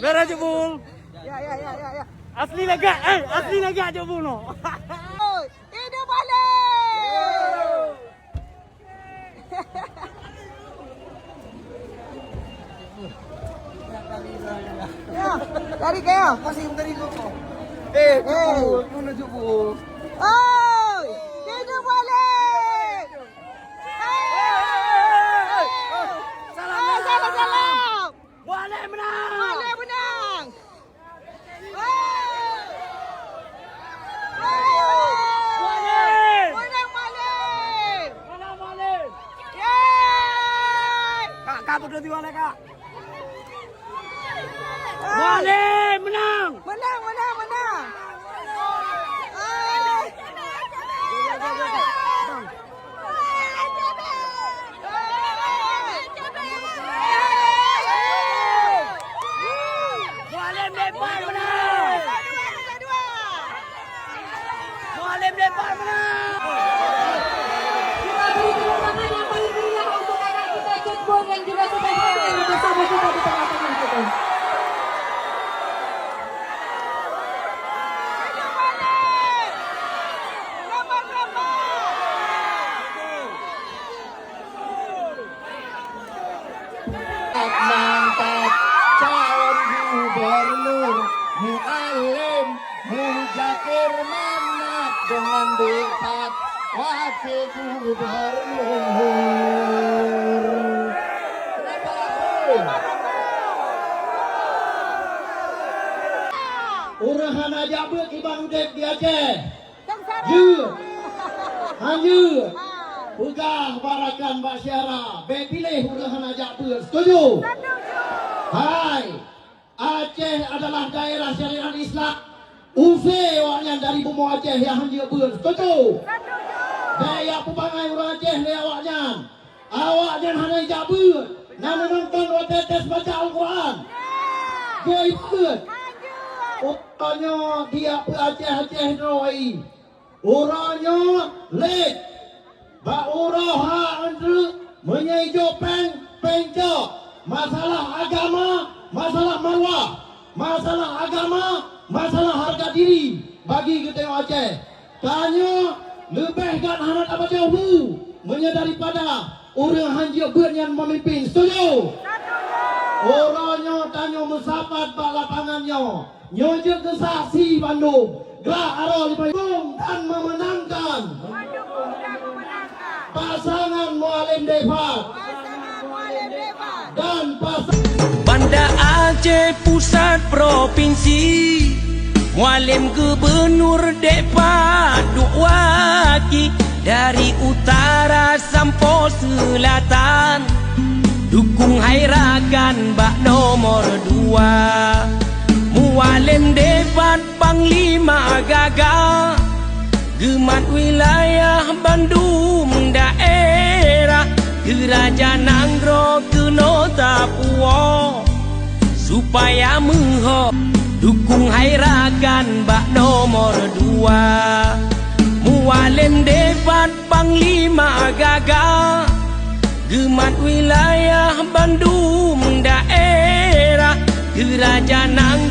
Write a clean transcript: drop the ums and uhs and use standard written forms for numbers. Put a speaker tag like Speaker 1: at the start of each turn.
Speaker 1: Merah jebul.
Speaker 2: Ya.
Speaker 1: Asli lega jebul no.
Speaker 2: Hidup balik. Ya, dari kaya.
Speaker 3: Masih dari koko.
Speaker 2: Jebul,
Speaker 3: mana jebul?
Speaker 2: Oh, hidup balik. Salam.
Speaker 1: Wale menang.
Speaker 2: Balik menang.
Speaker 1: Wale.
Speaker 2: Menang balik.
Speaker 1: Menang Wale.
Speaker 2: Yeay.
Speaker 1: Kak berdua di Wale kak. Wale menang.
Speaker 2: Menang.
Speaker 1: Wale Mlepar menang. Wale Mlepar menang.
Speaker 4: Kita beri tepuk tangan yang paling meriah untuk anak kita Jebul yang juga sudah hadir bersama kita di tengah-tengah kita.
Speaker 3: Mantap calon gubernur Mu'alim Mujakir Manap dengan dekat wakil gubernur. Urahan aja buat ibang dek di Aceh. Hanya Pegah barakan Mbak Syara. Pilih urahan ajak ber. Setuju? Hai. Aceh adalah daerah syariat Islam. Ufe awaknya dari Bumbu Aceh yang hanya ber. Setuju? Daya pebangai orang Aceh ni awaknya. Awaknya hanya ajak ber. Nama nonton tetes baca Al-Quran. Dia ber. Orangnya dia Aceh Noi. Orangnya lek. Ba'uraha andre menyaijo pengco masalah agama, masalah marwah, masalah agama, masalah harga diri bagi kita Aceh. Tanya lebihkan hanat apa jauh daripada orang hanjir yang memimpin. Setuju? Orangnya tanya musapat bak lapangannya. Nyojek ke saksi Bandung. Gerak arah di Bandung dan memenangkan pasangan Mu'alim Devat dan pasangan
Speaker 5: Banda Aceh Pusat Provinsi Mu'alim Gubernur Devat Duwaki dari utara sampai selatan dukung Hairakan bak nomor 2 Mu'alim Devat Panglima Gagah Gemat wilayah Bandung daerah Kerajaan Anggro kena Papua supaya menghop dukung Hairakan bak nomor 2 Mu'alim Devat Panglima Gagah Gemat wilayah Bandung daerah Kerajaan Anggro